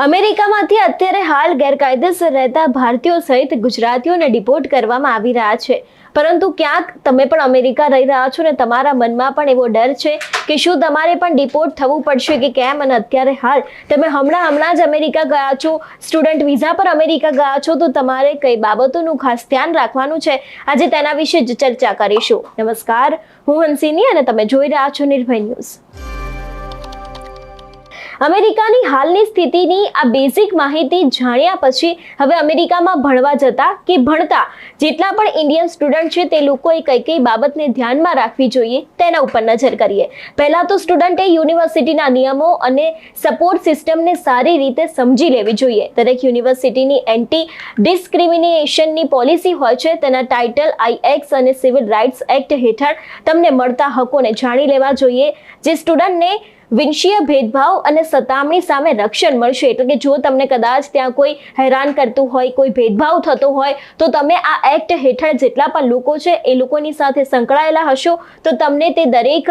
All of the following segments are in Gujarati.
અમેરિકામાંથી અત્યારે હાલ ગેરકાયદેસર રહેતા ભારતીયો સહિત ગુજરાતીઓને ડિપોર્ટ કરવામાં આવી રહ્યા છે, પરંતુ ક્યાંક તમે પણ અમેરિકા રહી રહ્યા છો ને તમારા મનમાં પણ એવો ડર છે કે શું તમારે પણ ડિપોર્ટ થવું પડશે કે કેમ, અને અત્યારે હાલ તમે હમણાં જ અમેરિકા ગયા છો, સ્ટુડન્ટ વિઝા પર અમેરિકા ગયા છો, તો તમારે કઈ બાબતોનું ખાસ ધ્યાન રાખવાનું છે, આજે તેના વિશે જ ચર્ચા કરીશું. નમસ્કાર, હું હંસિની અને તમે જોઈ રહ્યા છો નિર્ભય ન્યૂઝ. અમેરિકાની હાલની સ્થિતિની આ બેઝિક માહિતી જાણ્યા પછી હવે અમેરિકામાં ભણવા જતા કે ભણતા જેટલા પણ ઇન્ડિયન સ્ટુડન્ટ છે તે લોકોએ કઈ બાબતને ધ્યાનમાં રાખવી જોઈએ તેના ઉપર નજર કરીએ. પહેલા તો સ્ટુડન્ટે યુનિવર્સિટીના નિયમો અને સપોર્ટ સિસ્ટમને સારી રીતે સમજી લેવી જોઈએ. દરેક યુનિવર્સિટીની એન્ટી ડિસ્ક્રિમિનેશનની પોલિસી હોય છે, તેના ટાઇટલ I-X અને સિવિલ રાઇટ્સ એક્ટ હેઠળ તમને મળતા હકોને જાણી લેવા જોઈએ, જે સ્ટુડન્ટને વિંશીય ભેદભાવ અને સતામણી સામે રક્ષણ મળશે. એટલે કે જો તમને કદાચ ત્યાં કોઈ હેરાન કરતું હોય, કોઈ ભેદભાવ થતો હોય, તો તમે આ એક્ટ હેઠળ જેટલા પણ લોકો છે એ લોકોની સાથે સંકળાયેલા હશો તો તમને તે દરેક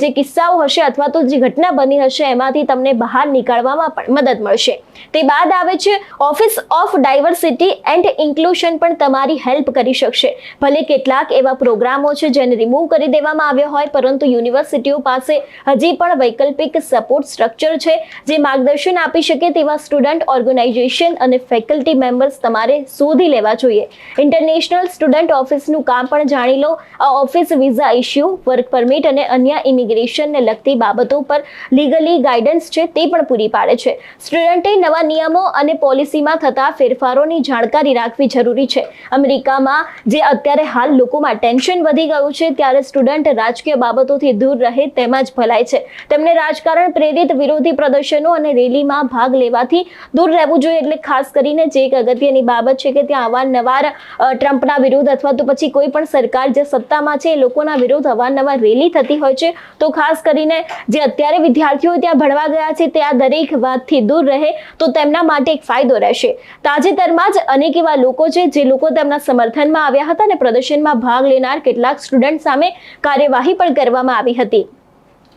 જે કિસ્સાઓ હશે અથવા તો જે ઘટના બની હશે એમાંથી તમને બહાર નીકળવામાં પણ મદદ મળશે. તે બાદ આવે છે office of diversity and inclusion, પણ તમારી હેલ્પ કરી શકશે. ભલે કેટલાક એવા પ્રોગ્રામો છે જેને રિમૂવ કરી દેવામાં આવ્યા હોય, પરંતુ યુનિવર્સિટીઓ પાસે હજી પણ વૈકલ્પિક સપોર્ટ સ્ટ્રક્ચર છે જે માર્ગદર્શન આપી શકે તેવા સ્ટુડન્ટ ઓર્ગેનાઇઝેશન અને ફેકલ્ટી મેમ્બર્સ તમારે શોધી લેવા જોઈએ. ઇન્ટરનેશનલ સ્ટુડન્ટ ઓફિસનું કામ પણ જાણી લો. આ office visa issue, work permit અને અન્ય ઇમિગ્રેશનને લગતી બાબતો પર લીગલી ગાઈડન્સ છે તે પણ પૂરી પાડે છે. સ્ટુડન્ટે નવા નિયમો અને પોલિસીમાં થતા ફેરફારોની જાણકારી રાખવી જરૂરી છે. અમેરિકામાં જે અત્યારે હાલ લોકોમાં ટેન્શન વધી ગયું છે, ત્યારે સ્ટુડન્ટ રાજકીય બાબતોથી દૂર રહે તેમાં જ ભલાઈ છે. તેમને રાજકારણ પ્રેરિત વિરોધી પ્રદર્શનો અને રેલીમાં ભાગ લેવાથી દૂર રહેવું જોઈએ. એટલે ખાસ કરીને જે એક અગત્યની બાબત છે કે ત્યાં અવારનવાર ટ્રમ્પના વિરુદ્ધ અથવા તો પછી કોઈ પણ સરકાર જે સત્તામાં છે એ લોકોના વિરુદ્ધ અવારનવાર રેલી થતી હોય છે, તો ખાસ કરીને જે અત્યારે વિદ્યાર્થીઓ ત્યાં ભણવા ગયા છે તે આ દરેક વાતથી દૂર રહે તો તેમના માટે એક ફાયદો રહેશે. તાજેતરમાં જ અનેક એવા લોકો છે જે લોકો તેમના સમર્થનમાં આવ્યા હતા અને પ્રદર્શનમાં ભાગ લેનાર કેટલાક સ્ટુડન્ટ સામે કાર્યવાહી પણ કરવામાં આવી હતી.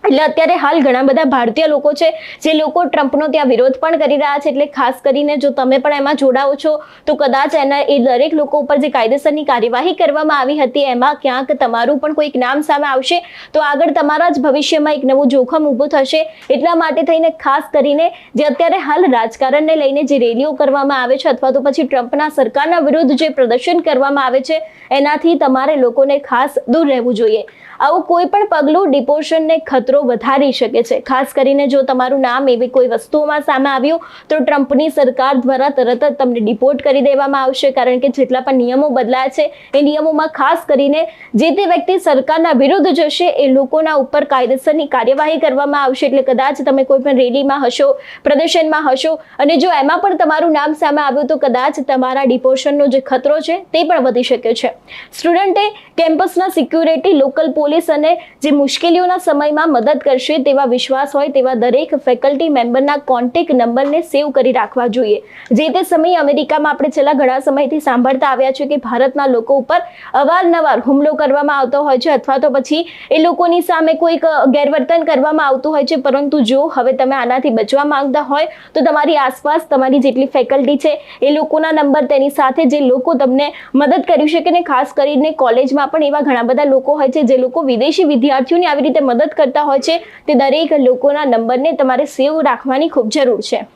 એટલે અત્યારે હાલ ઘણા બધા ભારતીય લોકો છે જે લોકો ટ્રમ્પનો ત્યાં વિરોધ પણ કરી રહ્યા છે. એટલે ખાસ કરીને જો તમે પણ એમાં જોડાઓ છો તો કદાચ એના એ દરેક લોકો ઉપર જે કાયદેસરની કાર્યવાહી કરવામાં આવી હતી એમાં ક્યાંક તમારું પણ કોઈક નામ સામે આવશે તો આગળ તમારા જ ભવિષ્યમાં એક નવું જોખમ ઊભું થશે. એટલા માટે થઈને ખાસ કરીને જે અત્યારે હાલ રાજકારણને લઈને જે રેલીઓ કરવામાં આવે છે અથવા તો પછી ટ્રમ્પના સરકારના વિરુદ્ધ જે પ્રદર્શન કરવામાં આવે છે એનાથી તમારે લોકોને ખાસ દૂર રહેવું જોઈએ. આવું કોઈ પણ પગલું ડિપોર્શનને ખતરો વધારી શકે છે. ખાસ કરીને જો તમારું નામ એવી કોઈ વસ્તુઓમાં સામે આવ્યું તો ટ્રમ્પની સરકાર દ્વારા તરત જ તમને ડિપોર્ટ કરી દેવામાં આવશે, કારણ કે જેટલા પણ નિયમો બદલાયા છે એ નિયમોમાં ખાસ કરીને જે તે વ્યક્તિ સરકારના વિરુદ્ધ જશે એ લોકોના ઉપર કાયદેસરની કાર્યવાહી કરવામાં આવશે. એટલે કદાચ તમે કોઈ પણ રેલીમાં હશો, પ્રદર્શનમાં હશો અને જો એમાં પણ તમારું નામ સામે આવ્યું તો કદાચ તમારા ડિપોર્શનનો જે ખતરો છે તે પણ વધી શકે છે. સ્ટુડન્ટે કેમ્પસના સિક્યુરિટી, લોકલ પોલીસ અને જે મુશ્કેલીઓના સમયમાં મદદ કરશે તેવા વિશ્વાસ હોય તેવા દરેક ફેકલ્ટી મેમ્બરના કોન્ટેક્ટ નંબરને સેવ કરી રાખવા જોઈએ. જે તે સમયે અમેરિકામાં આપણે છેલ્લા ઘણા સમયથી સાંભળતા આવ્યા છે કે ભારતના લોકો ઉપર અવારનવાર હુમલો કરવામાં આવતો હોય છે અથવા તો પછી એ લોકોની સામે કોઈક ગેરવર્તન કરવામાં આવતું હોય છે. પરંતુ જો હવે તમે આનાથી બચવા માંગતા હોય તો તમારી આસપાસ તમારી જેટલી ફેકલ્ટી છે એ લોકોના નંબર, તેની સાથે જે લોકો તમને મદદ કરી શકે, ને ખાસ કરીને કોલેજમાં પણ એવા ઘણા બધા લોકો હોય છે જે લોકો વિદેશી વિદ્યાર્થીઓને આવી રીતે મદદ કરતા હોય છે, તે દરેક લોકોના નંબરને તમારે સેવ રાખવાની ખૂબ જરૂર છે.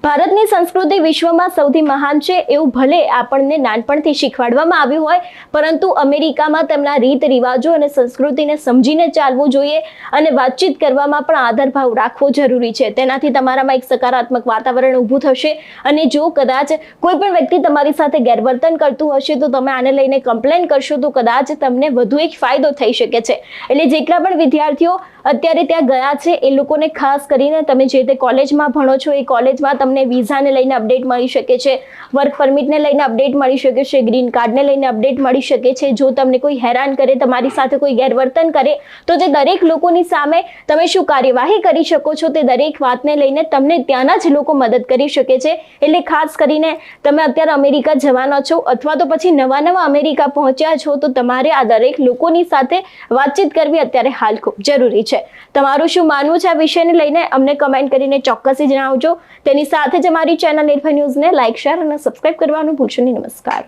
ભારતની સંસ્કૃતિ વિશ્વમાં સૌથી મહાન છે એવું ભલે આપણને નાનપણથી શીખવાડવામાં આવ્યું હોય, પરંતુ અમેરિકામાં તેમના રીત રિવાજો અને સંસ્કૃતિને સમજીને ચાલવું જોઈએ અને વાતચીત કરવામાં પણ આદરભાવ રાખવો જરૂરી છે. તેનાથી તમારામાં એક સકારાત્મક વાતાવરણ ઊભું થશે અને જો કદાચ કોઈ પણ વ્યક્તિ તમારી સાથે ગેરવર્તન કરતું હશે તો તમે આને લઈને કમ્પ્લેન કરશો તો કદાચ તમને વધુ એક ફાયદો થઈ શકે છે. એટલે જેટલા પણ વિદ્યાર્થીઓ અત્યારે ત્યાં ગયા છે એ લોકોને ખાસ કરીને તમે જે તે કોલેજમાં ભણો છો એ કોલેજમાં તમને વિઝાને લઈને અપડેટ મળી શકે છે, વર્ક પરમિટને લઈને અપડેટ મળી શકે છે, ગ્રીન કાર્ડને લઈને અપડેટ મળી શકે છે. જો તમને કોઈ હેરાન કરે, તમારી સાથે કોઈ ગેરવર્તન કરે તો તે દરેક લોકોની સામે તમે શું કાર્યવાહી કરી શકો છો તે દરેક વાતને લઈને તમને ત્યાંના જ લોકો મદદ કરી શકે છે. એટલે ખાસ કરીને તમે અત્યારે અમેરિકા જવાના છો અથવા તો પછી નવા અમેરિકા પહોંચ્યા છો તો તમારે આ દરેક લોકોની સાથે વાતચીત કરવી અત્યારે હાલ ખૂબ જરૂરી છે. છે. તમારું શું માનવું છે આ વિષયને લઈને અમને કમેન્ટ કરીને ચોક્કસથી જણાવજો. તેની સાથે જ અમારી ચેનલ નિર્ભય ન્યૂઝને લાઇક, શેર અને સબસ્ક્રાઇબ કરવાનું ભૂલશો નહીં. નમસ્કાર.